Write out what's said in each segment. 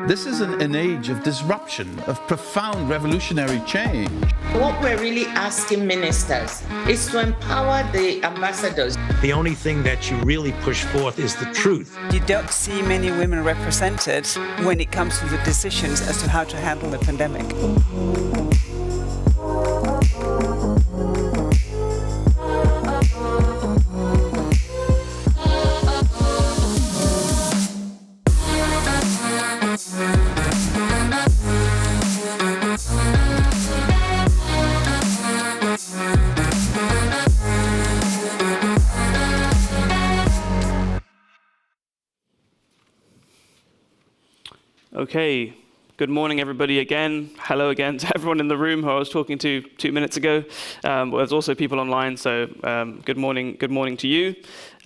This is an age of disruption, of profound revolutionary change. What we're really asking ministers is to empower the ambassadors. The only thing that you really push forth is the truth. You don't see many women represented when it comes to the decisions as to how to handle the pandemic. Okay, good morning everybody again. Hello again to everyone in the room who I was talking to 2 minutes ago. There's also people online, so good morning to you.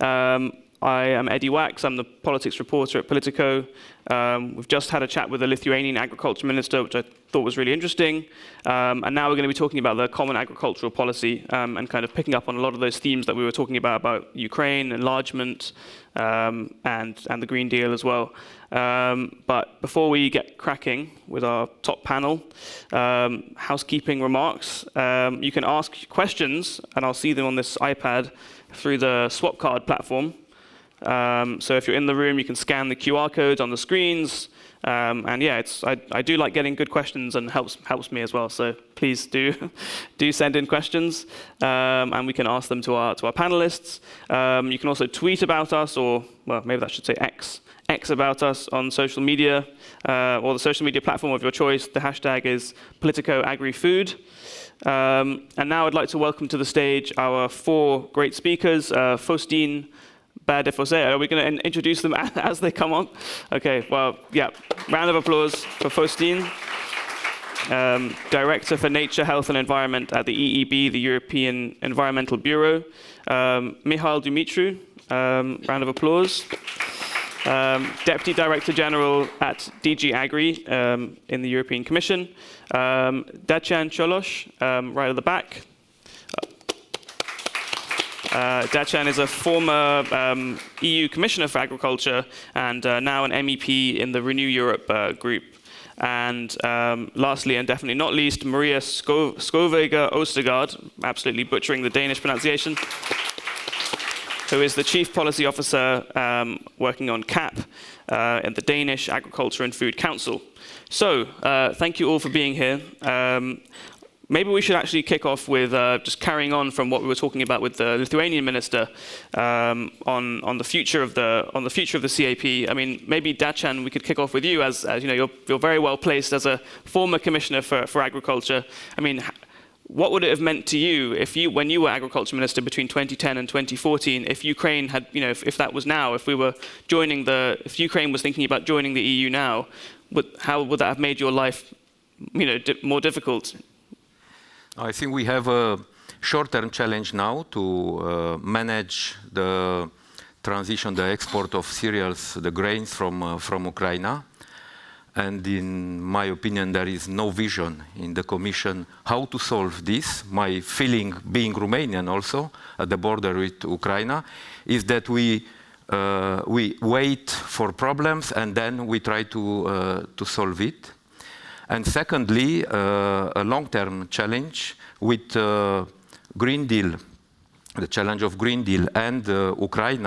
I am Eddie Wax, I'm the politics reporter at Politico. We've just had a chat with the Lithuanian agriculture minister, which I thought was really interesting. And now we're going to be talking about the common agricultural policy and kind of picking up on a lot of those themes that we were talking about Ukraine, enlargement, and the Green Deal as well. But before we get cracking with our top panel, housekeeping remarks. You can ask questions, and I'll see them on this iPad through the swap card platform. So if you're in the room, you can scan the QR codes on the screens. And yeah, I do like getting good questions and helps me as well. So please do send in questions, and we can ask them to our panelists. You can also tweet about us, or well, maybe that should say X about us on social media, or the social media platform of your choice. The hashtag is PoliticoAgriFood. And now I'd like to welcome to the stage our 4 great speakers. Faustine Bade-Fossé. Are we going to introduce them as they come on? Okay, well, yeah, round of applause for Faustine, Director for Nature, Health and Environment at the EEB, the European Environmental Bureau. Mihail Dumitru, round of applause. Deputy Director General at DG Agri in the European Commission. Dacian Cioloș, right at the back. Dacian is a former EU Commissioner for Agriculture and now an MEP in the Renew Europe group. And lastly, and definitely not least, Maria Skovega Ostergaard, absolutely butchering the Danish pronunciation, who is the Chief Policy Officer working on CAP in the Danish Agriculture and Food Council. So, thank you all for being here. Maybe we should actually kick off with just carrying on from what we were talking about with the Lithuanian minister on the future of the CAP. I mean, maybe Dacian, we could kick off with you as you know, you're very well placed as a former commissioner for agriculture. I mean, what would it have meant to you when you were agriculture minister between 2010 and 2014, if Ukraine had, you know, if that was now, if Ukraine was thinking about joining the EU now, how would that have made your life, you know, more difficult? I think we have a short-term challenge now to manage the transition, the export of cereals, the grains from Ukraine. And in my opinion, there is no vision in the Commission how to solve this. My feeling, being Romanian also, at the border with Ukraine, is that we wait for problems and then we try to solve it. And secondly, a long-term challenge with Green Deal, the challenge of Green Deal and Ukraine,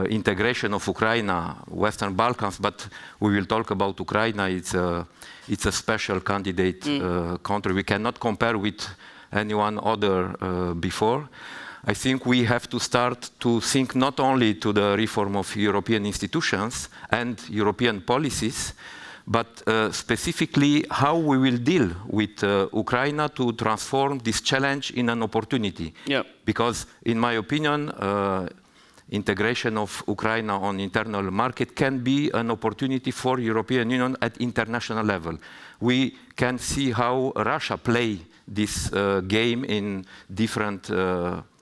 integration of Ukraine, Western Balkans, but we will talk about Ukraine. It's a special candidate country. We cannot compare with anyone other before. I think we have to start to think not only to the reform of European institutions and European policies, but specifically how we will deal with Ukraine to transform this challenge in an opportunity. Yeah. Because in my opinion, integration of Ukraine on internal market can be an opportunity for European Union at international level. We can see how Russia play this game in different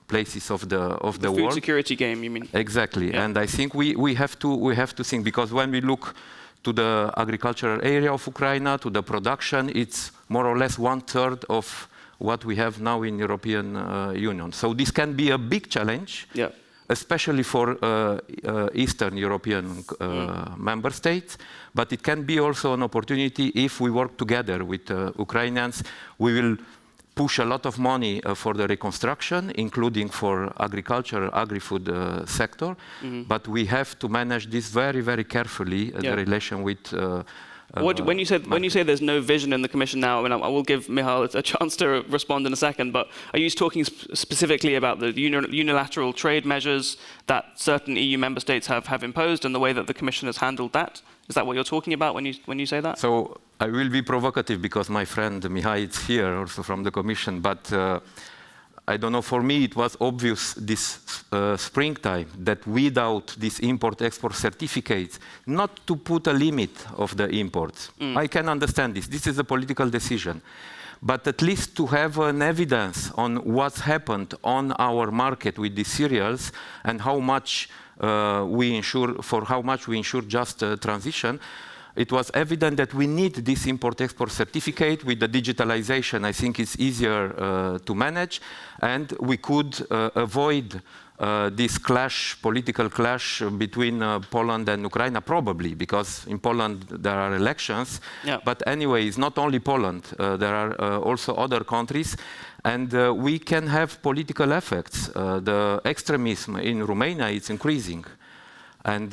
places of the world. Food security game, you mean? Exactly, yeah. And I think we have to think, because when we look to the agricultural area of Ukraine, to the production, it's more or less 1/3 of what we have now in European Union. So this can be a big challenge. Yeah. especially for Eastern European member states, but it can be also an opportunity if we work together with Ukrainians. We will push a lot of money for the reconstruction, including for agriculture, agri-food sector, but we have to manage this very, very carefully, the relation with when you say there's no vision in the Commission now, I mean, I will give Michal a chance to respond in a second, but are you talking specifically about the unilateral trade measures that certain EU member states have imposed and the way that the Commission has handled that? Is that what you're talking about when you say that? So I will be provocative because my friend Mihai is here also from the Commission, but I don't know, for me it was obvious this springtime that without these import-export certificates, not to put a limit of the imports. I can understand this. This is a political decision. But at least to have an evidence on what's happened on our market with these cereals and how much we ensure just transition, it was evident that we need this import-export certificate. With the digitalization, I think it's easier to manage, and we could avoid this political clash between Poland and Ukraine, probably, because in Poland there are elections. Yeah. But anyway, it's not only Poland. There are also other countries, and we can have political effects. The extremism in Romania is increasing. And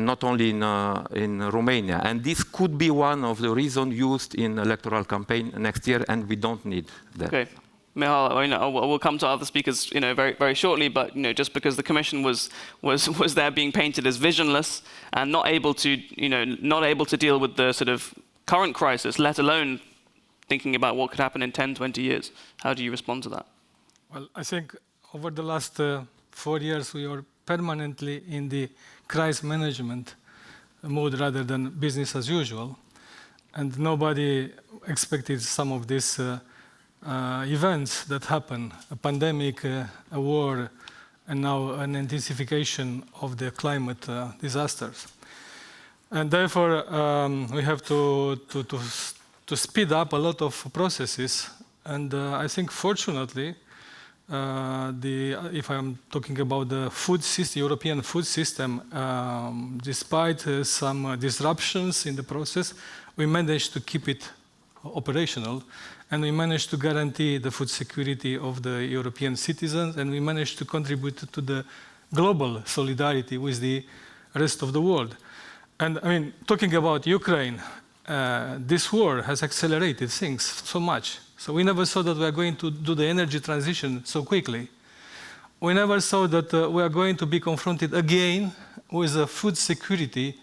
not only in Romania. And this could be one of the reasons used in electoral campaign next year, and we don't need that. Okay. Michal, we'll come to other speakers, very, very shortly. But just because the Commission was there being painted as visionless and not able to deal with the sort of current crisis, let alone thinking about what could happen in 10, 20 years, how do you respond to that? Well, I think over the last 4 years we are permanently in the crisis management mode rather than business as usual, and nobody expected some of these events that happen: a pandemic, a war, and now an intensification of the climate disasters. And therefore, we have to speed up a lot of processes. And I think, fortunately, if I'm talking about the food system, European food system, despite some disruptions in the process, we managed to keep it operational, and we managed to guarantee the food security of the European citizens, and we managed to contribute to the global solidarity with the rest of the world. And I mean, talking about Ukraine, this war has accelerated things so much. So we never saw that we are going to do the energy transition so quickly. We never saw that we are going to be confronted again with a food security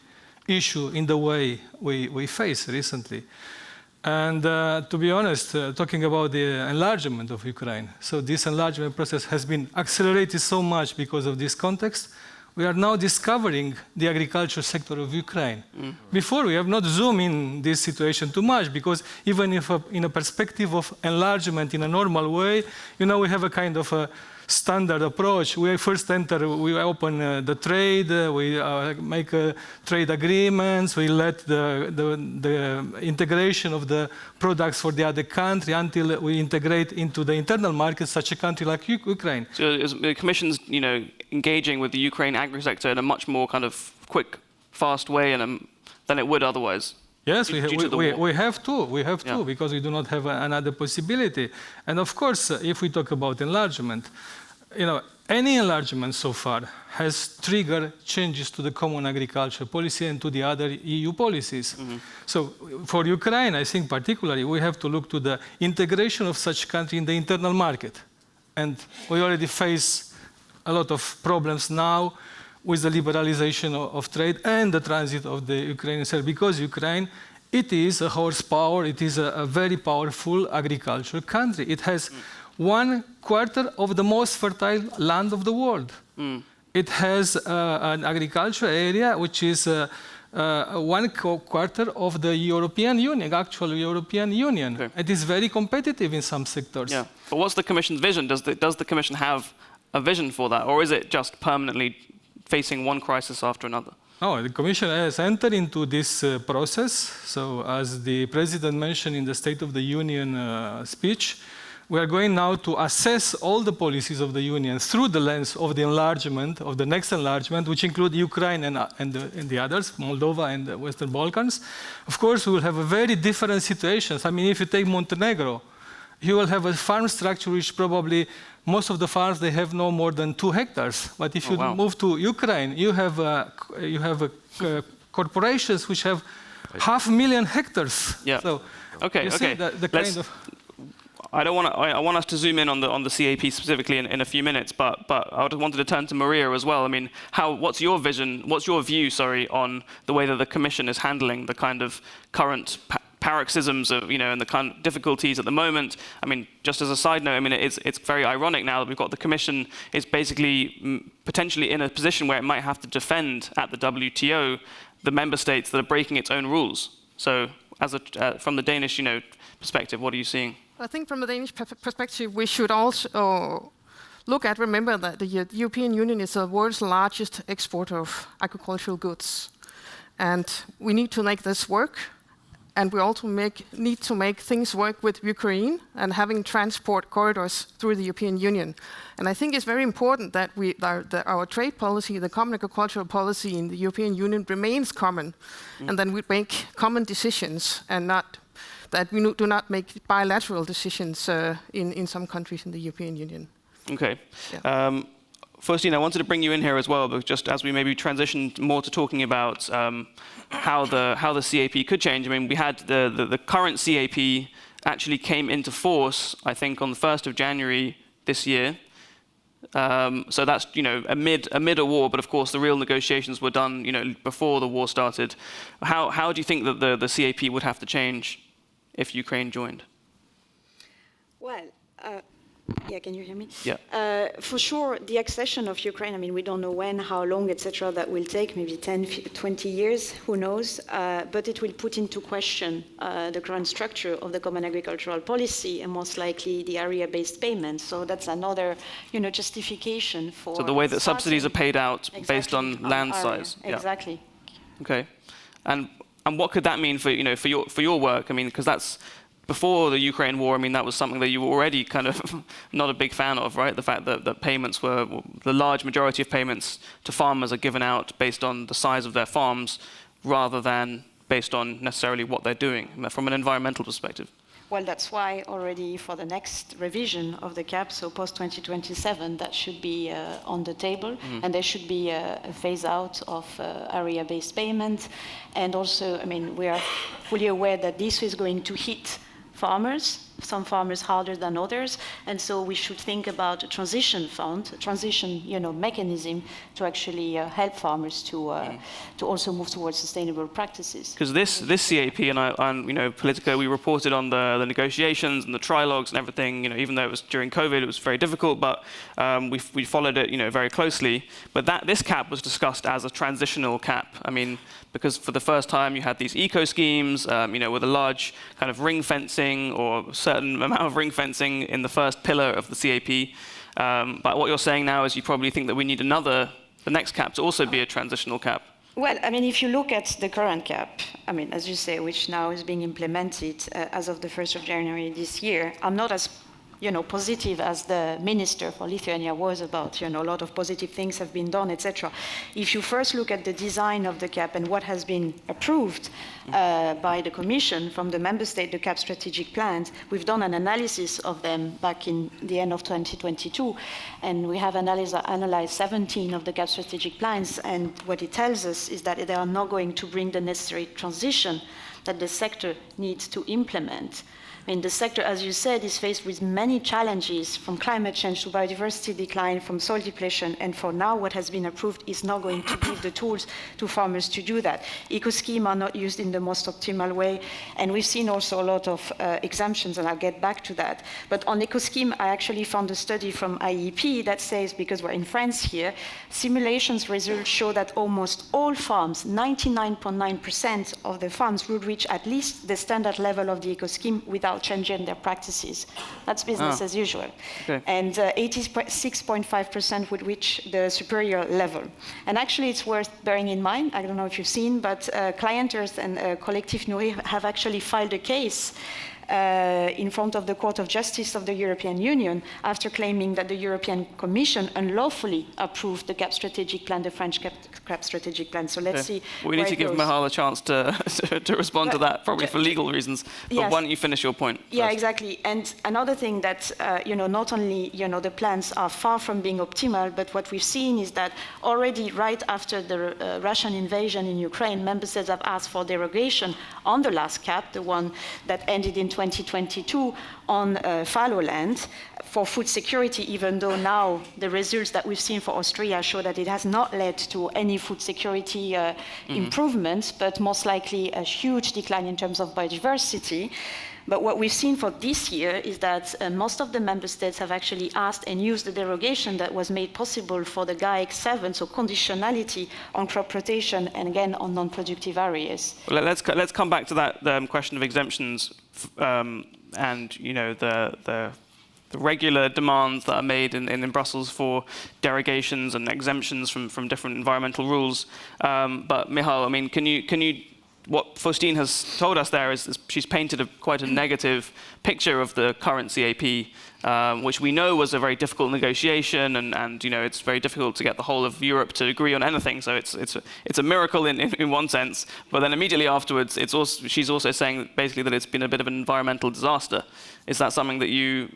issue in the way we face recently. And to be honest, talking about the enlargement of Ukraine, so this enlargement process has been accelerated so much because of this context. We are now discovering the agriculture sector of Ukraine. Before, we have not zoomed in this situation too much, because even if in a perspective of enlargement in a normal way, we have a kind of a standard approach. We first enter, we open the trade, we make trade agreements, we let the integration of the products for the other country until we integrate into the internal market, such a country like Ukraine. So the Commission's, engaging with the Ukraine agri-sector in a much more kind of quick, fast way than it would otherwise. Yes, we have to, because we do not have another possibility. And of course, if we talk about enlargement, any enlargement so far has triggered changes to the common agriculture policy and to the other EU policies. So for Ukraine, I think particularly, we have to look to the integration of such country in the internal market. And we already face a lot of problems now with the liberalization of trade and the transit of the Ukrainian soil, because Ukraine, it is a horsepower, it is a very powerful agricultural country. It has 1/4 of the most fertile land of the world. It has an agricultural area which is 1/4 of the European Union, actual European Union. Okay. It is very competitive in some sectors. Yeah, but what's the Commission's vision? Does the Commission have a vision for that, or is it just permanently facing one crisis after another? No, the Commission has entered into this process. So as the President mentioned in the State of the Union speech, we are going now to assess all the policies of the Union through the lens of the enlargement, of the next enlargement, which include Ukraine and the others, Moldova and the Western Balkans. Of course, we will have a very different situations. I mean, if you take Montenegro, you will have a farm structure which probably most of the farms, they have no more than 2 hectares. But if you move to Ukraine, you have corporations which have 500,000 hectares. Yeah. So okay. See the kind of. I want us to zoom in on the CAP specifically in a few minutes, but I wanted to turn to Maria as well. I mean, what's your vision? What's your view? Sorry, on the way that the Commission is handling the kind of current paroxysms of, and the kind of difficulties at the moment. I mean, just as a side note, I mean, it's very ironic now that we've got the Commission is basically potentially in a position where it might have to defend at the WTO the member states that are breaking its own rules. So, from the Danish, perspective, what are you seeing? I think from the Danish perspective, we should also remember that the European Union is the world's largest exporter of agricultural goods. And we need to make this work. And we also need to make things work with Ukraine and having transport corridors through the European Union. And I think it's very important that our trade policy, the common agricultural policy in the European Union remains common. And then we make common decisions and that we do not make bilateral decisions in some countries in the European Union. Okay. Yeah. Faustine, I wanted to bring you in here as well, but just as we maybe transition more to talking about how the CAP could change. I mean, we had the current CAP actually came into force, I think, on the 1st of January this year. So that's amid a war, but of course the real negotiations were done before the war started. How do you think that the CAP would have to change if Ukraine joined? Well. Yeah, can you hear me? Yeah. For sure, the accession of Ukraine, I mean, we don't know when, how long, etc., that will take, maybe 10, 20 years, who knows, but it will put into question the current structure of the common agricultural policy and most likely the area-based payments. So that's another, justification for... So the way that subsidies are paid out based on land size. Yeah. Exactly. Okay. And what could that mean for, for your work? I mean, because that's... Before the Ukraine war, I mean, that was something that you were already kind of not a big fan of, right? The fact that payments were, the large majority of payments to farmers are given out based on the size of their farms rather than based on necessarily what they're doing from an environmental perspective. Well, that's why already for the next revision of the CAP, so post-2027, that should be on the table, and there should be a phase out of area-based payment. And also, I mean, we are fully aware that this is going to hit farmers, some farmers harder than others, and so we should think about a transition fund, a transition, mechanism to actually help farmers to also move towards sustainable practices. Because this CAP and Politico, we reported on the negotiations and the trilogues and everything. Even though it was during COVID, it was very difficult, but we followed it, very closely. But this cap was discussed as a transitional cap. I mean, because for the first time you had these eco schemes, with a large kind of ring fencing or certain amount of ring fencing in the first pillar of the CAP. But what you're saying now is you probably think that we need the next cap to also be a transitional cap. Well, I mean, if you look at the current cap, I mean, as you say, which now is being implemented as of the 1st of January this year, I'm not as positive as the minister for Lithuania was about, a lot of positive things have been done, etc. If you first look at the design of the CAP and what has been approved by the Commission from the member state, the CAP strategic plans, we've done an analysis of them back in the end of 2022, and we have analyzed 17 of the CAP strategic plans, and what it tells us is that they are not going to bring the necessary transition that the sector needs to implement. I mean, the sector, as you said, is faced with many challenges, from climate change to biodiversity decline, from soil depletion, and for now what has been approved is not going to give the tools to farmers to do that. Eco-schemes are not used in the most optimal way, and we've seen also a lot of exemptions, and I'll get back to that. But on eco-scheme, I actually found a study from IEP that says, because we're in France here, simulations results show that almost all farms, 99.9% of the farms, would reach at least the standard level of the eco-scheme without changing their practices. That's business as usual. Okay. And 86.5% would reach the superior level. And actually, it's worth bearing in mind, I don't know if you've seen, but Clienters and Collectif Nourrir have actually filed a case in front of the Court of Justice of the European Union after claiming that the European Commission unlawfully approved the CAP strategic plan, the French CAP strategic plan. So let's see. We need to give Michal a chance to respond to that, probably for legal reasons. But yes. Why don't you finish your point? Yeah, first? exactly. And another thing that not only the plans are far from being optimal, but what we've seen is that already right after the Russian invasion in Ukraine, member states have asked for derogation on the last CAP, the one that ended in 2022 on fallow land for food security, even though now the results that we've seen for Austria show that it has not led to any food security improvements, but most likely a huge decline in terms of biodiversity. But what we've seen for this year is that most of the member states have actually asked and used the derogation that was made possible for the GAEC 7, so conditionality on crop rotation and again on non-productive areas. Well, let's come back to that question of exemptions and the regular demands that are made in Brussels for derogations and exemptions from different environmental rules. But Michal, I mean, can you what Faustine has told us there is she's painted quite a negative picture of the current CAP, which we know was a very difficult negotiation, and it's very difficult to get the whole of Europe to agree on anything. So it's a miracle in one sense. But then immediately afterwards, she's also saying basically that it's been a bit of an environmental disaster. Is that something that you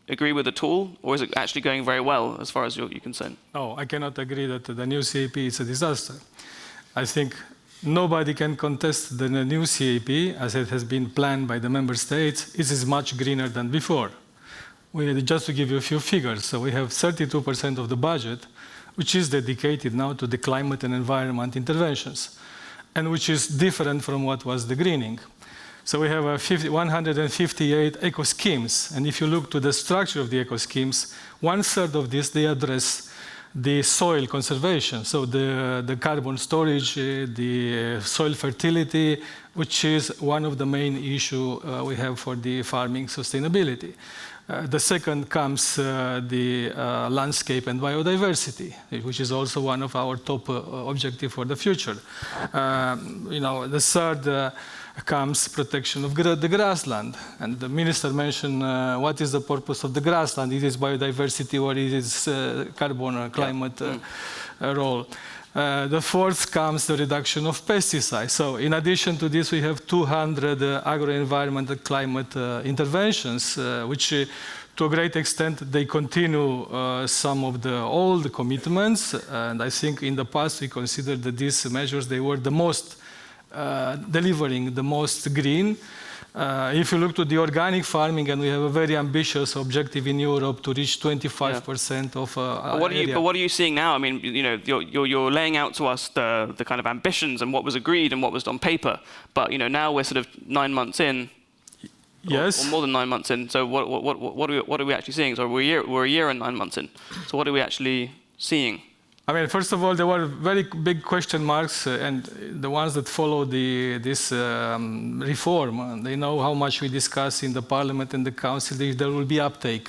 agree with at all, or is it actually going very well as far as you're concerned? No, I cannot agree that the new CAP is a disaster. I think nobody can contest the new CAP, as it has been planned by the member states. It is much greener than before. Just to give you a few figures, so we have 32% of the budget, which is dedicated now to the climate and environment interventions, and which is different from what was the greening. So we have 158 eco schemes, and if you look to the structure of the eco schemes, 1/3 of this, they address the soil conservation, so the carbon storage, the soil fertility, which is one of the main issues we have for the farming sustainability. The second comes the landscape and biodiversity, which is also one of our top objectives for the future. The third comes protection of the grassland. And the minister mentioned what is the purpose of the grassland? It is biodiversity or it is carbon or climate role. The fourth comes the reduction of pesticides. So in addition to this, we have 200 agro-environmental climate interventions, which to a great extent, they continue some of the old commitments. And I think in the past, we considered that these measures, they were the most delivering the most green. If you look to the organic farming, and we have a very ambitious objective in Europe to reach 25% of area. But what are you seeing now? I mean, you're laying out to us the kind of ambitions and what was agreed and what was on paper. But now we're sort of 9 months in. Yes. Or more than 9 months in. So what are we actually seeing? So we're a year and 9 months in. So what are we actually seeing? I mean, first of all, there were very big question marks, and the ones that follow this reform, they know how much we discuss in the Parliament and the Council, if there will be uptake.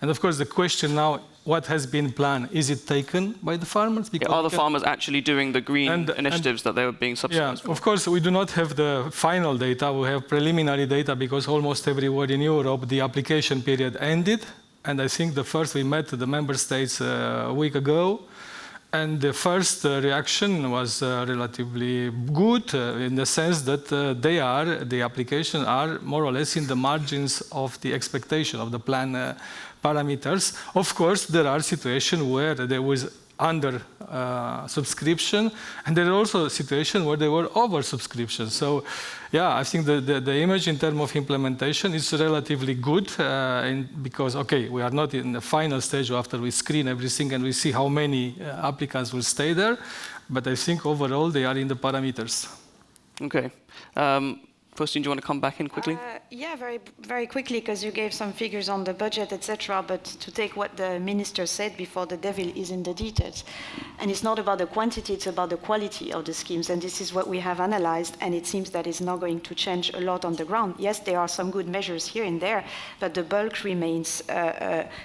And of course, the question now, what has been planned, is it taken by the farmers? Are the farmers actually doing the green initiatives that they were being subsidized for? Of course, we do not have the final data. We have preliminary data because almost everywhere in Europe, the application period ended. And I think we met the member states a week ago. And the first reaction was relatively good in the sense that the applications are more or less in the margins of the expectation of the plan parameters. Of course, there are situations where there was under subscription, and there are also situations where there were over subscription. So, yeah, I think the image in terms of implementation is relatively good because, okay, we are not in the final stage after we screen everything and we see how many applicants will stay there, but I think overall they are in the parameters. Okay. Faustine, do you want to come back in quickly? Yeah, very, very quickly, because you gave some figures on the budget, etc. But to take what the minister said before, the devil is in the details. And it's not about the quantity, it's about the quality of the schemes. And this is what we have analyzed, and it seems that it's not going to change a lot on the ground. Yes, there are some good measures here and there, but the bulk remains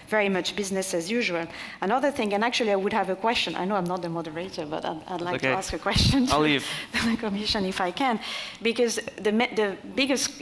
very much business as usual. Another thing, and actually I would have a question. I know I'm not the moderator, but I'd like to ask a question I'll leave. to the Commission if I can. Because the the biggest,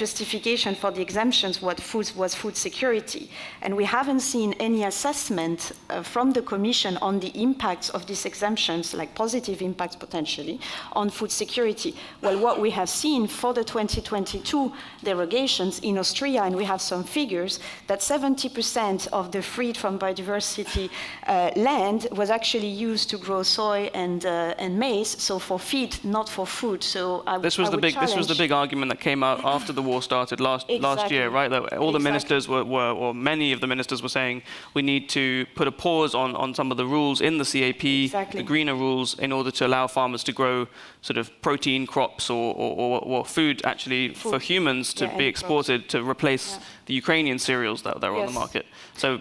justification for the exemptions was food security. And we haven't seen any assessment from the Commission on the impacts of these exemptions, like positive impacts potentially, on food security. Well, what we have seen for the 2022 derogations in Austria, and we have some figures, that 70% of the freed from biodiversity land was actually used to grow soy and maize, so for feed, not for food. So this was the big argument that came out after the war started last year, right? That all the ministers were, or many of the ministers were saying, we need to put a pause on some of the rules in the CAP, the greener rules, in order to allow farmers to grow sort of protein crops or food actually for humans to be exported to replace the Ukrainian cereals that are on the market. So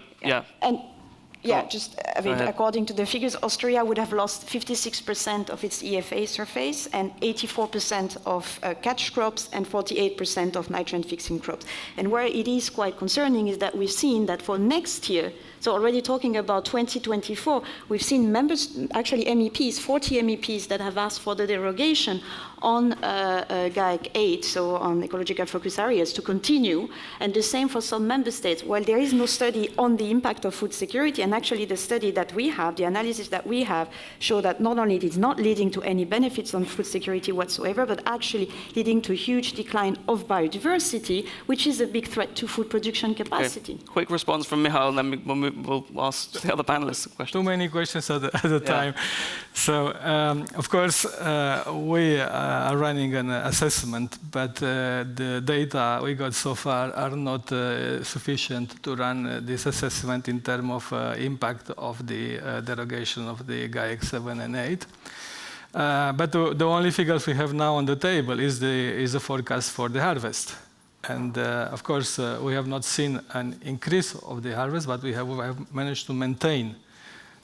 according to the figures, Austria would have lost 56% of its EFA surface and 84% of catch crops and 48% of nitrogen-fixing crops. And where it is quite concerning is that we've seen that for next year, so already talking about 2024, we've seen actually MEPs, 40 MEPs that have asked for the derogation on GAEC 8, so on ecological focus areas, to continue, and the same for some member states. Well, there is no study on the impact of food security, and actually the study that we have, the analysis that we have, show that not only it is not leading to any benefits on food security whatsoever, but actually leading to a huge decline of biodiversity, which is a big threat to food production capacity. Okay. Quick response from Michal, and then we'll ask the other panelists a question. Too many questions at a time. So, of course, we are running an assessment, but the data we got so far are not sufficient to run this assessment in terms of impact of the derogation of the GAEC 7 and 8. But the only figures we have now on the table is the forecast for the harvest. And of course, we have not seen an increase of the harvest, but we have managed to maintain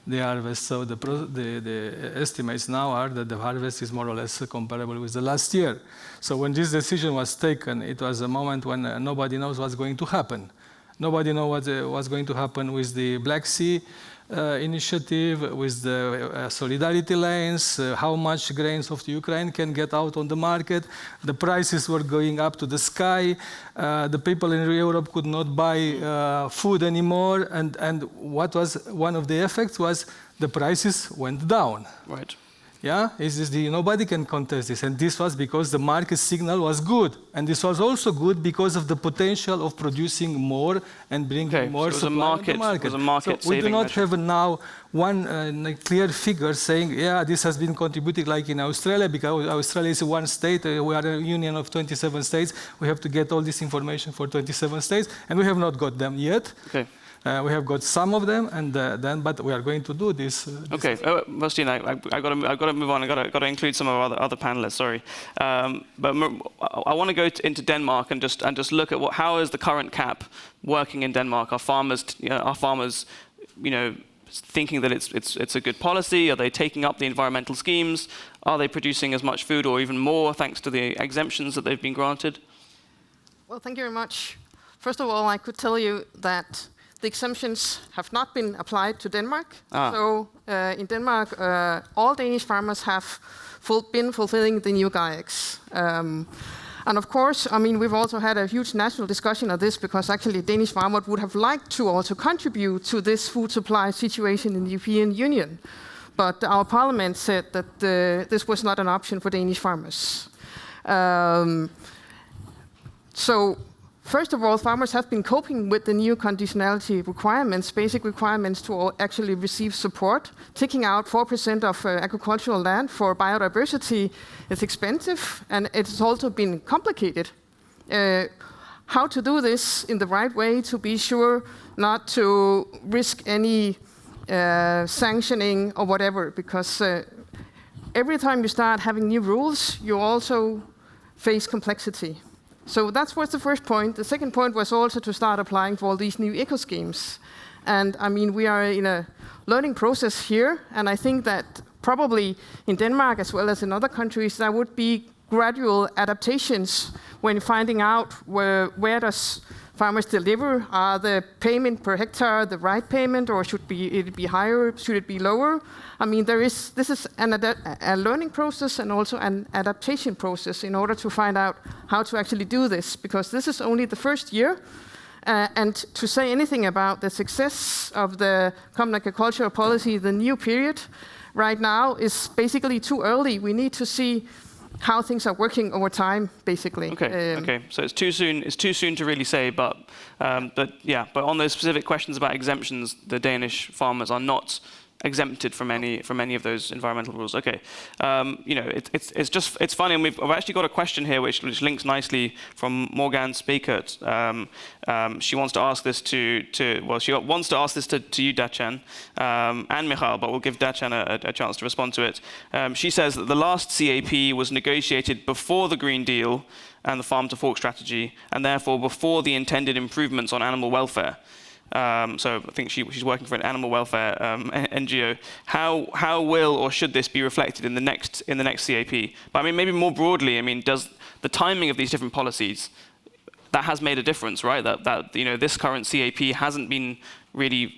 the harvest. So the estimates now are that the harvest is more or less comparable with the last year. So when this decision was taken, it was a moment when nobody knows what's going to happen. Nobody knows what's going to happen with the Black Sea initiative, with the solidarity lanes, how much grains of the Ukraine can get out on the market. The prices were going up to the sky. The people in Europe could not buy food anymore. And what was one of the effects was the prices went down. Right. Yeah, nobody can contest this. And this was because the market signal was good. And this was also good because of the potential of producing more and bringing more supply to the market. It was a market so we do not have now one clear figure saying, yeah, this has been contributed like in Australia, because Australia is one state. We are a union of 27 states. We have to get all this information for 27 states. And we have not got them yet. Okay. We have got some of them, and but we are going to do this. Okay, Martina, I got to move on. I got to include some of our other panelists. Sorry, but I want to go into Denmark and just look at how is the current cap working in Denmark? Are farmers, thinking that it's a good policy? Are they taking up the environmental schemes? Are they producing as much food or even more thanks to the exemptions that they've been granted? Well, thank you very much. First of all, I could tell you that the exemptions have not been applied to Denmark. So in Denmark, all Danish farmers have been fulfilling the new GAECs. And of course, we've also had a huge national discussion of this, because actually Danish farmers would have liked to also contribute to this food supply situation in the European Union. But our parliament said that this was not an option for Danish farmers. So first of all, farmers have been coping with the new conditionality requirements, basic requirements to actually receive support. Taking out 4% of agricultural land for biodiversity is expensive, and it's also been complicated. How to do this in the right way to be sure not to risk any sanctioning or whatever, because every time you start having new rules, you also face complexity. So that was the first point. The second point was also to start applying for all these new eco schemes. And we are in a learning process here, and I think that probably in Denmark as well as in other countries, there would be gradual adaptations when finding out where does farmers deliver? Are the payment per hectare the right payment, or should it be higher? Should it be lower? I mean, this is a learning process and also an adaptation process in order to find out how to actually do this, because this is only the first year. And to say anything about the success of the Common Agricultural Policy, the new period, right now is basically too early. We need to see how things are working over time, basically. Okay. So it's too soon. It's too soon to really say, but on those specific questions about exemptions, the Danish farmers are not exempted from any of those environmental rules. Okay, it's funny, and I've actually got a question here which links nicely from Morgan Speakert. She wants to ask this to you, Dacian, and Michal, but we'll give Dacian a chance to respond to it. She says that the last CAP was negotiated before the Green Deal and the Farm to Fork strategy, and therefore before the intended improvements on animal welfare. So I think she's working for an animal welfare NGO. How will or should this be reflected in the next CAP? But I mean, maybe more broadly, I mean, does the timing of these different policies, that has made a difference, right? That this current CAP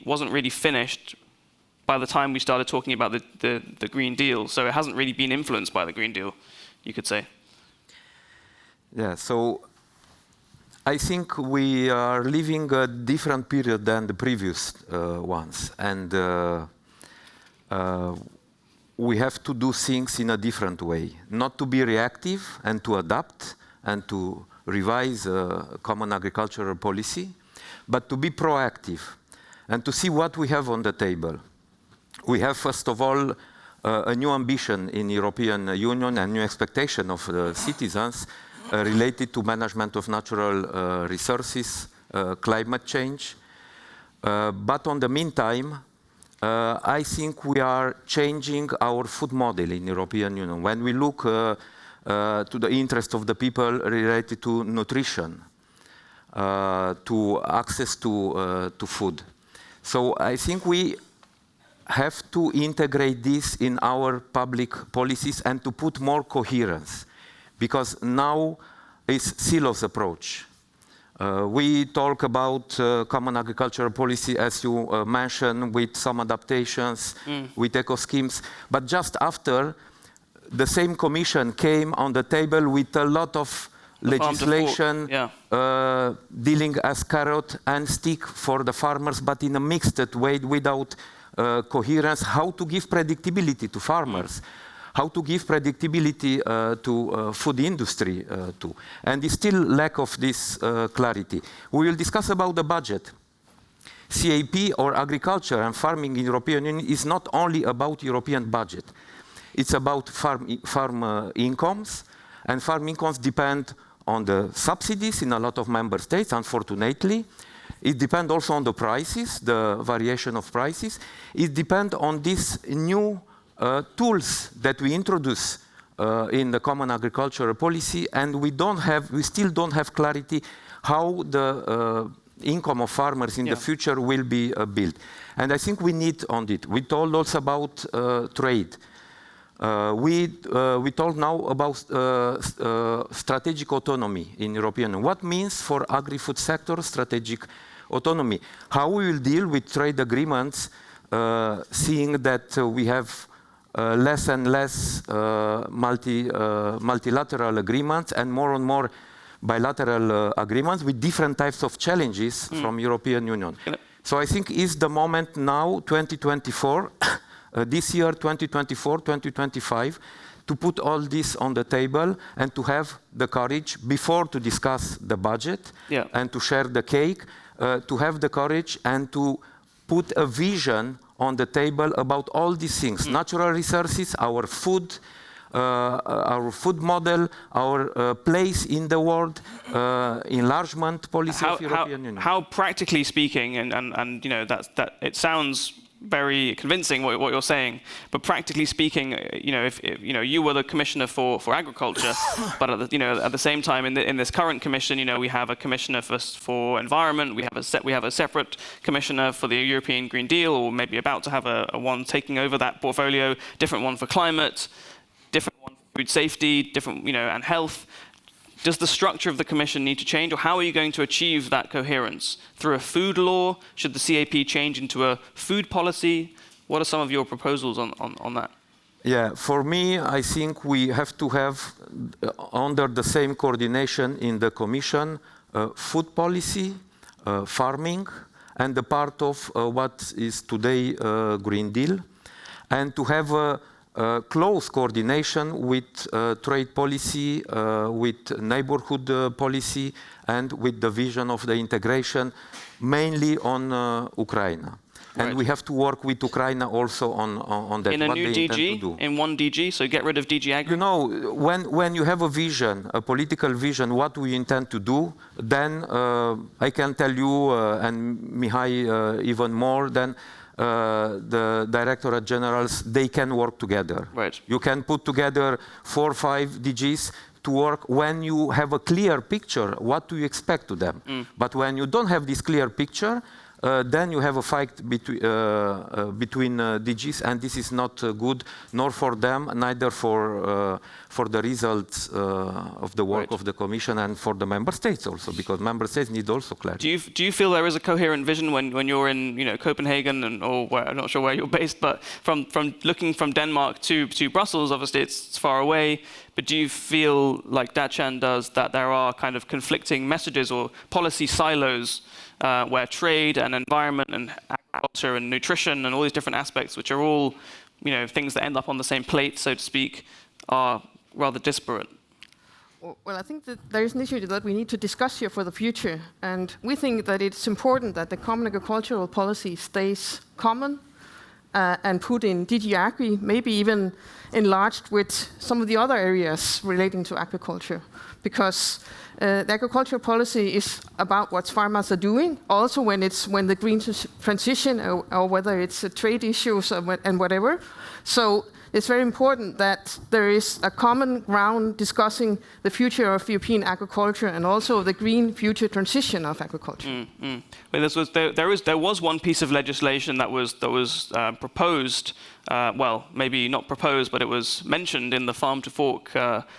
wasn't really finished by the time we started talking about the Green Deal. So it hasn't really been influenced by the Green Deal, you could say. Yeah. So I think we are living a different period than the previous ones, and we have to do things in a different way, not to be reactive and to adapt and to revise common agricultural policy, but to be proactive and to see what we have on the table. We have, first of all, a new ambition in European Union and new expectation of the citizens related to management of natural resources, climate change. But on the meantime, I think we are changing our food model in European Union. When we look to the interest of the people related to nutrition, to access to food. So I think we have to integrate this in our public policies and to put more coherence. Because now it's silos approach. We talk about common agricultural policy, as you mentioned, with some adaptations, with eco schemes. But just after, the same commission came on the table with a lot of legislation dealing as carrot and stick for the farmers, but in a mixed way, without coherence. How to give predictability to farmers. How to give predictability to food industry too. And there's still lack of this clarity. We will discuss about the budget. CAP, or agriculture and farming in European Union, is not only about European budget. It's about farm incomes, and farm incomes depend on the subsidies in a lot of member states, unfortunately. It depends also on the prices, the variation of prices. It depends on these new tools that we introduce in the common agricultural policy, and we still don't have clarity how the income of farmers in the future will be built. And I think we need on it. We told also about trade. We told now about strategic autonomy in European Union. What means for agri-food sector strategic autonomy? How we will deal with trade agreements, seeing that we have less and less multilateral agreements and more bilateral agreements with different types of challenges from European Union. So I think is the moment now, 2024, this year, 2024, 2025, to put all this on the table and to have the courage before to discuss the budget and to share the cake, to have the courage and to put a vision on the table about all these things, natural resources, our food model, our place in the world, enlargement policy of European Union. How practically speaking, and that it sounds very convincing what you're saying, but practically speaking, if you were the commissioner for agriculture, but at the same time in this current commission, we have a commissioner for environment, we have a separate commissioner for the European Green Deal, or maybe about to have a one taking over that portfolio, different one for climate, different one for food safety, different and health. does the structure of the Commission need to change, or how are you going to achieve that coherence? Through a food law? Should the CAP change into a food policy? What are some of your proposals on that? Yeah, for me, I think we have to have, under the same coordination in the Commission, food policy, farming, and the part of what is today Green Deal, and to have a close coordination with trade policy, with neighborhood policy, and with the vision of the integration, mainly on Ukraine. And we have to work with Ukraine also on that. In a new DG, in one DG, so get rid of DG Agri? You know, when you have a vision, a political vision, what we intend to do, then I can tell you, and Mihai even more, than the Directorate Generals, they can work together. Right. You can put together 4 or 5 DGs to work when you have a clear picture, what do you expect to them. But when you don't have this clear picture, then you have a fight between DGs, and this is not good, nor for them, neither for the results of the work of the Commission and for the Member States also, because Member States need also clarity. Do you feel there is a coherent vision when you're in Copenhagen or where, I'm not sure where you're based, but from looking from Denmark to Brussels, obviously it's far away, but do you feel like Dacian does, that there are kind of conflicting messages or policy silos where trade and environment and agriculture and nutrition and all these different aspects, which are all things that end up on the same plate, so to speak, are rather disparate? Well, I think that there is an issue that we need to discuss here for the future, and we think that it's important that the common agricultural policy stays common and put in DG Agri, maybe even enlarged with some of the other areas relating to agriculture, because the agricultural policy is about what farmers are doing, also when the green transition or whether it's trade issues and whatever. So it's very important that there is a common ground discussing the future of European agriculture and also the green future transition of agriculture. Well, there was one piece of legislation that was proposed. Well, maybe not proposed, but it was mentioned in the Farm to Fork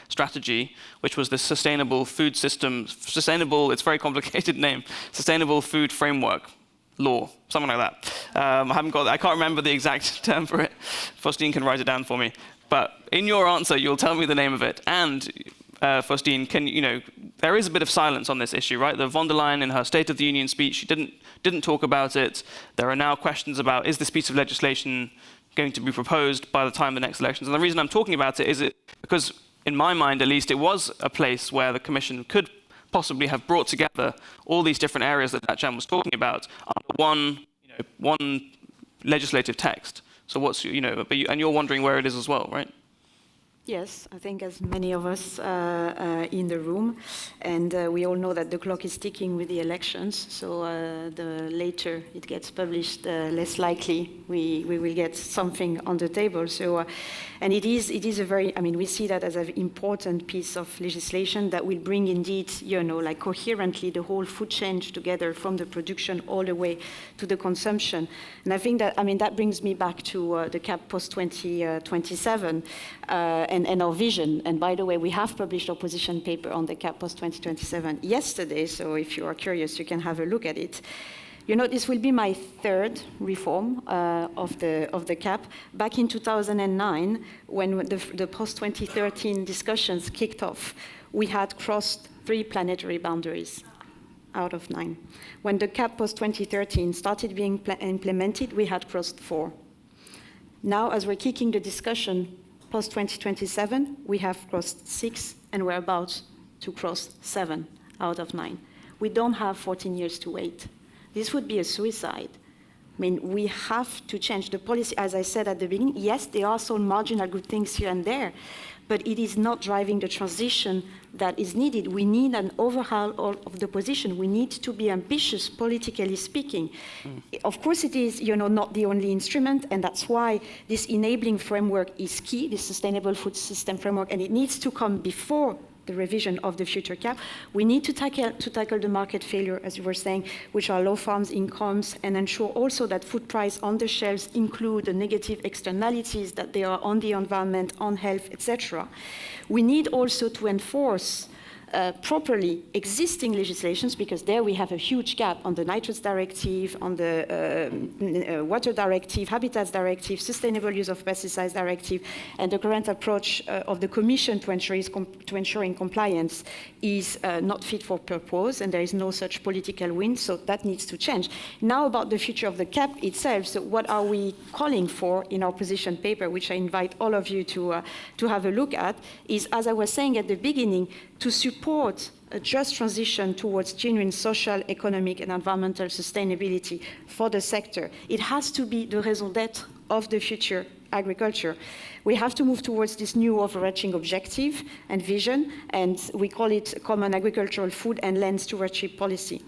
strategy, which was the sustainable food system. It's a very complicated name. Sustainable Food Framework Law, something like that. I can't remember the exact term for it. Faustine can write it down for me. But in your answer, you'll tell me the name of it. And Faustine, there is a bit of silence on this issue, right? The von der Leyen, in her State of the Union speech, she didn't talk about it. There are now questions about, is this piece of legislation going to be proposed by the time of the next elections? And the reason I'm talking about it is because, in my mind at least, it was a place where the Commission could possibly have brought together all these different areas that Dacian was talking about under one legislative text. So and you're wondering where it is as well, right? Yes, I think as many of us in the room, and we all know that the clock is ticking with the elections, so the later it gets published, less likely we will get something on the table. So, and it is a very, we see that as an important piece of legislation that will bring indeed, like coherently the whole food chain together from the production all the way to the consumption. And I think that, that brings me back to the CAP post-2027, and our vision. And by the way, we have published our position paper on the CAP post-2027 yesterday, so if you are curious, you can have a look at it. This will be my third reform of the CAP. Back in 2009, when the post-2013 discussions kicked off, we had crossed 3 planetary boundaries out of 9. When the CAP post-2013 started being implemented, we had crossed 4. Now, as we're kicking the discussion post-2027, we have crossed 6, and we're about to cross 7 out of 9. We don't have 14 years to wait. This would be a suicide. We have to change the policy. As I said at the beginning, yes, there are some marginal good things here and there, but it is not driving the transition that is needed. We need an overhaul of the position. We need to be ambitious, politically speaking. Of course, it is, not the only instrument, and that's why this enabling framework is key, the Sustainable Food System Framework, and it needs to come before the revision of the future CAP. We need to tackle the market failure, as you were saying, which are low farms incomes, and ensure also that food price on the shelves include the negative externalities that they are on the environment, on health, etc. We need also to enforce properly existing legislations, because there we have a huge gap on the Nitrates Directive, on the Water Directive, Habitats Directive, Sustainable Use of Pesticides Directive, and the current approach of the Commission to ensuring compliance is not fit for purpose, and there is no such political will, so that needs to change. Now about the future of the CAP itself, so what are we calling for in our position paper, which I invite all of you to have a look at, is, as I was saying at the beginning, to support a just transition towards genuine social, economic, and environmental sustainability for the sector. It has to be the raison d'être of the future agriculture. We have to move towards this new overarching objective and vision, and we call it Common Agricultural Food and Land Stewardship Policy.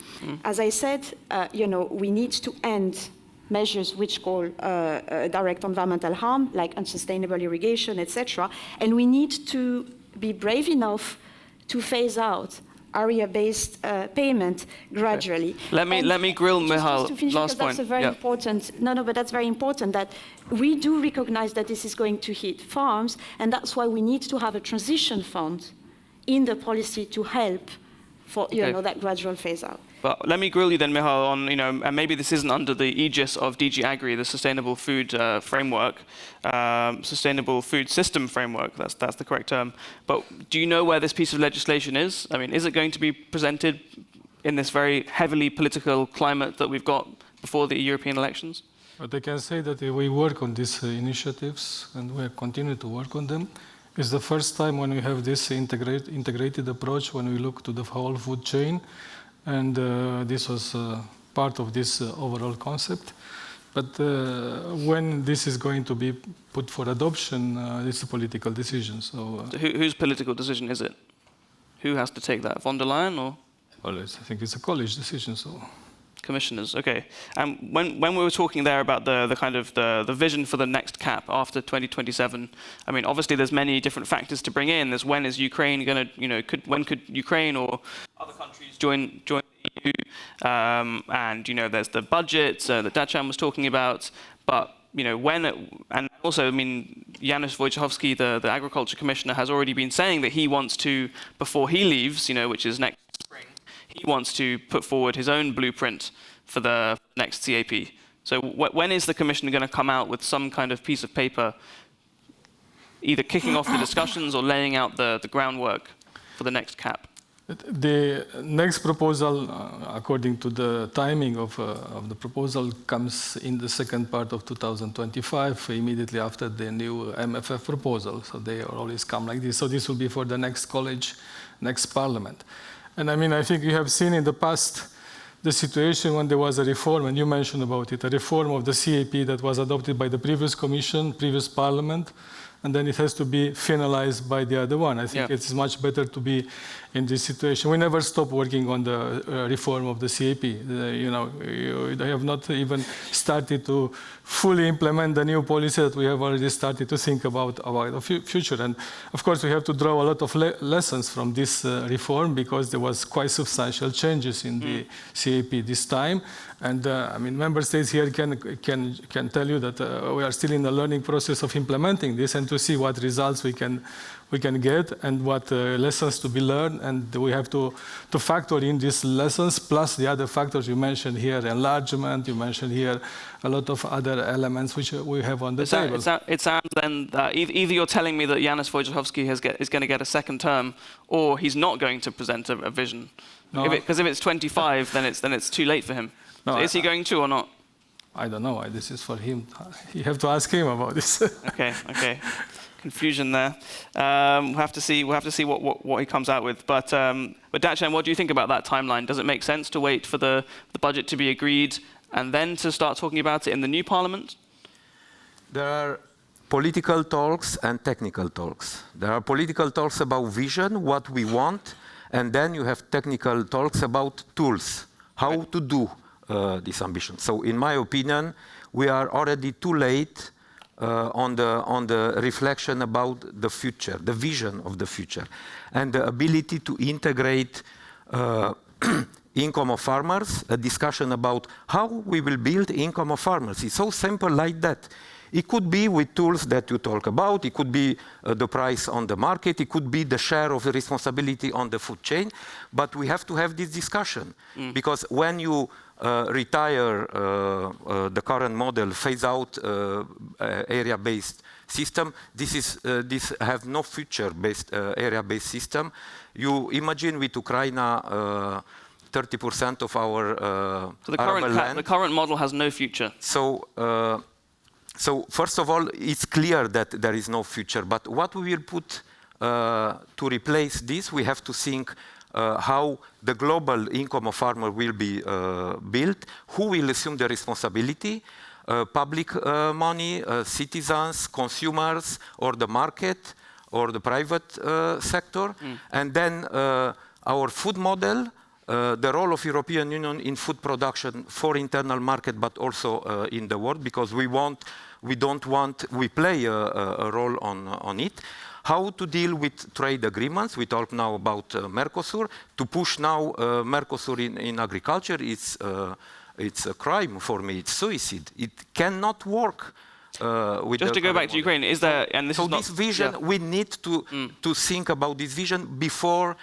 As I said, we need to end measures which cause direct environmental harm, like unsustainable irrigation, etc. And we need to be brave enough to phase out area-based payment gradually. Okay. Let me grill Michal. Just to finish, last point. That's a very important. But that's very important that we do recognize that this is going to hit farms, and that's why we need to have a transition fund in the policy to help for that gradual phase out. But let me grill you then, Michal, on, and maybe this isn't under the aegis of DG Agri, the Sustainable Food Framework, Sustainable Food System Framework, that's the correct term. But do you know where this piece of legislation is? I mean, is it going to be presented in this very heavily political climate that we've got before the European elections? But I can say that we work on these initiatives, and we continue to work on them. It's the first time when we have this integrated approach, when we look to the whole food chain. And this was part of this overall concept. But when this is going to be put for adoption, it's a political decision. So whose political decision is it? Who has to take that? Von der Leyen or? Well, I think it's a college decision. So. Commissioners, okay. And when we were talking there about the kind of the vision for the next CAP after 2027, I mean, obviously there's many different factors to bring in. There's when is Ukraine going to, when could Ukraine or other countries join the EU? And there's the budget that Dacian was talking about. But and also, I mean, Janusz Wojciechowski, the Agriculture Commissioner, has already been saying that he wants to, before he leaves, which is next spring, he wants to put forward his own blueprint for the next CAP. So when is the Commission going to come out with some kind of piece of paper, either kicking off the discussions or laying out the groundwork for the next CAP? The next proposal, according to the timing of the proposal, comes in the second part of 2025, immediately after the new MFF proposal. So they always come like this. So this will be for the next college, next parliament. And I mean, I think you have seen in the past the situation when there was a reform, and you mentioned about it, a reform of the CAP that was adopted by the previous commission, previous parliament, and then it has to be finalized by the other one. I think it's much better to be in this situation. We never stop working on the reform of the CAP. They have not even started to fully implement the new policy that we have already started to think about the future. And of course, we have to draw a lot of lessons from this reform, because there was quite substantial changes in the CAP this time. And I mean, member states here can tell you that we are still in the learning process of implementing this, and to see what results we can get and what lessons to be learned. And we have to factor in these lessons, plus the other factors you mentioned here, enlargement, you mentioned here a lot of other elements which we have on the table. It sounds then that either you're telling me that Janusz Wojciechowski is going to get a second term, or he's not going to present a vision. Because if it's 25, then it's too late for him. No, so is he going to or not? I don't know. This is for him. You have to ask him about this. Okay. Confusion there. We'll have to see what he comes out with. But Dacian, what do you think about that timeline? Does it make sense to wait for the budget to be agreed and then to start talking about it in the new parliament? There are political talks and technical talks. There are political talks about vision, what we want, and then you have technical talks about tools, how to do this ambition. So in my opinion, we are already too late on the reflection about the future, the vision of the future, and the ability to integrate income of farmers, a discussion about how we will build income of farmers. It's so simple like that. It could be with tools that you talk about, it could be the price on the market, it could be the share of the responsibility on the food chain, but we have to have this discussion. Because when you retire the current model, phase out area-based system, this have no future-based area-based system. You imagine with Ukraine 30% of our so the current model has no future. So first of all, it's clear that there is no future. But what we will put to replace this, we have to think how the global income of farmer will be built, who will assume the responsibility, public money, citizens, consumers, or the market, or the private sector. And then our food model, the role of European Union in food production for internal market, but also in the world, because we play a role on it. How to deal with trade agreements? We talk now about Mercosur. To push now Mercosur in agriculture, it's a crime for me. It's suicide. It cannot work. Just to go back to Ukraine, is there, and this so is not, this vision, we need to think about this vision before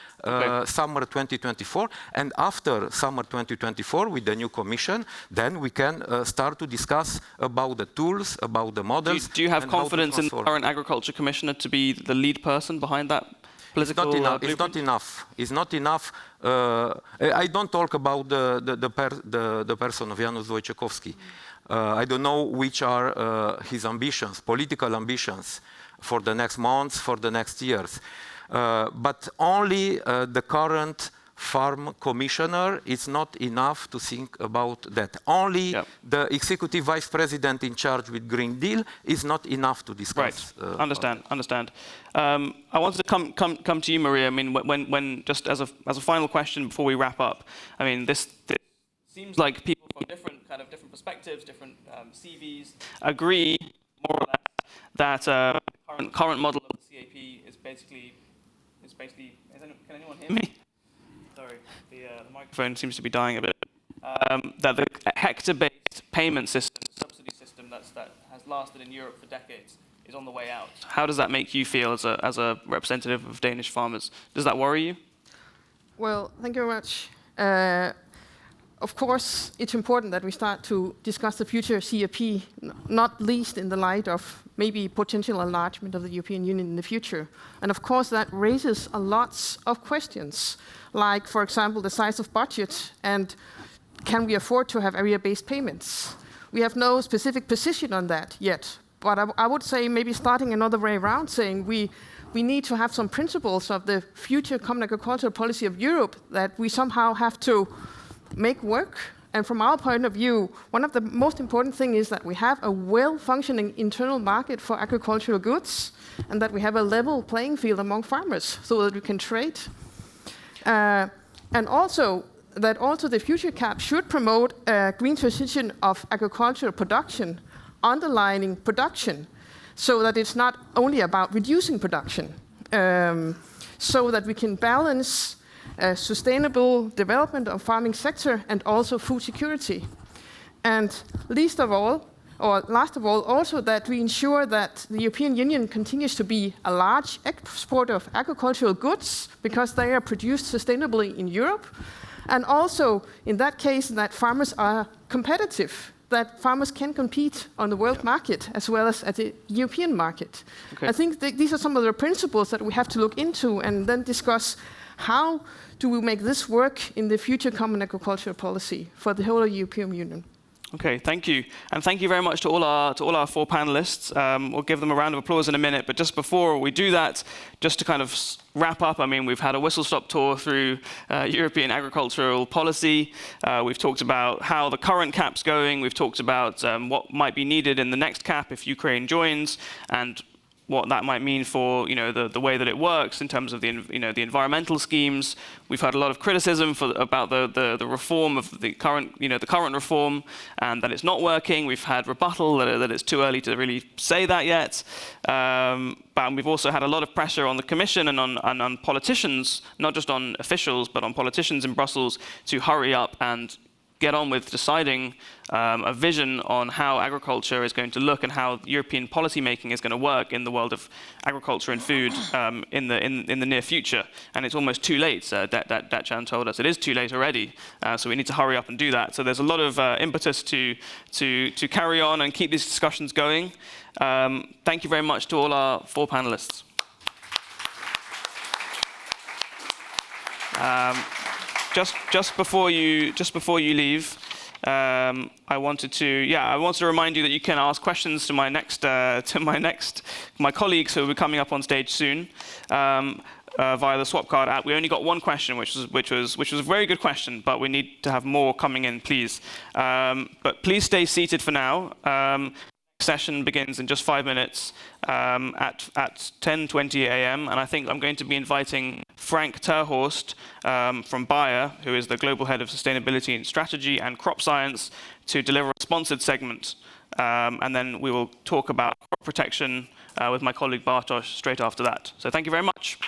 summer 2024, and after summer 2024 with the new commission, then we can start to discuss about the tools, about the models. Do you have confidence in the current agriculture commissioner to be the lead person behind that political blueprint? It's not enough. It's not enough. I don't talk about the person of Janusz Wojciechowski. I don't know which are his ambitions, political ambitions, for the next months, for the next years. But only the current farm commissioner is not enough to think about that. Only the executive vice president in charge with Green Deal is not enough to discuss. Right. Understand. I wanted to come to you, Maria. I mean, when just as a final question before we wrap up. I mean, this seems like people from different perspectives, different CVs agree more or less that current model of the CAP is basically. Can anyone hear me? Sorry, the microphone seems to be dying a bit. That the hectare-based payment system, subsidy system that has lasted in Europe for decades, is on the way out. How does that make you feel as a representative of Danish farmers? Does that worry you? Well, thank you very much. Of course, it's important that we start to discuss the future CAP, not least in the light of maybe potential enlargement of the European Union in the future. And of course, that raises a lot of questions, like, for example, the size of budget and can we afford to have area-based payments? We have no specific position on that yet, but I would say maybe starting another way around, saying we need to have some principles of the future common agricultural policy of Europe that we somehow have to make work. And from our point of view, one of the most important things is that we have a well-functioning internal market for agricultural goods and that we have a level playing field among farmers so that we can trade. And also, that the future CAP should promote a green transition of agricultural production, underlining production, so that it's not only about reducing production, so that we can balance sustainable development of farming sector and also food security. And last of all, also that we ensure that the European Union continues to be a large exporter of agricultural goods because they are produced sustainably in Europe. And also, in that case, that farmers are competitive, that farmers can compete on the world market as well as at the European market. Okay. I think these are some of the principles that we have to look into and then discuss how do we make this work in the future common agricultural policy for the whole of the European Union. Okay, thank you. And thank you very much to all our four panelists. We'll give them a round of applause in a minute, but just before we do that, just to kind of wrap up, I mean, we've had a whistle-stop tour through European agricultural policy. We've talked about how the current CAP's going. We've talked about what might be needed in the next CAP if Ukraine joins, and what that might mean for the way that it works in terms of the environmental schemes. We've had a lot of criticism about the reform of the current reform, and that it's not working. We've had rebuttal that it's too early to really say that yet. But we've also had a lot of pressure on the Commission and on politicians, not just on officials, but on politicians in Brussels, to hurry up and get on with deciding a vision on how agriculture is going to look and how European policy making is going to work in the world of agriculture and food in the near future. And it's almost too late. Datchan told us it is too late already. So we need to hurry up and do that. So there's a lot of impetus to carry on and keep these discussions going. Thank you very much to all our 4 panelists. Just before you leave, I wanted to remind you that you can ask questions to my colleagues who will be coming up on stage soon via the Swapcard app. We only got one question, which was a very good question, but we need to have more coming in, please. But please stay seated for now. Session begins in just 5 minutes at 10:20 a.m. and I think I'm going to be inviting Frank Terhorst from Bayer, who is the Global Head of Sustainability and Strategy and Crop Science, to deliver a sponsored segment. And then we will talk about crop protection with my colleague Bartosz straight after that. So thank you very much.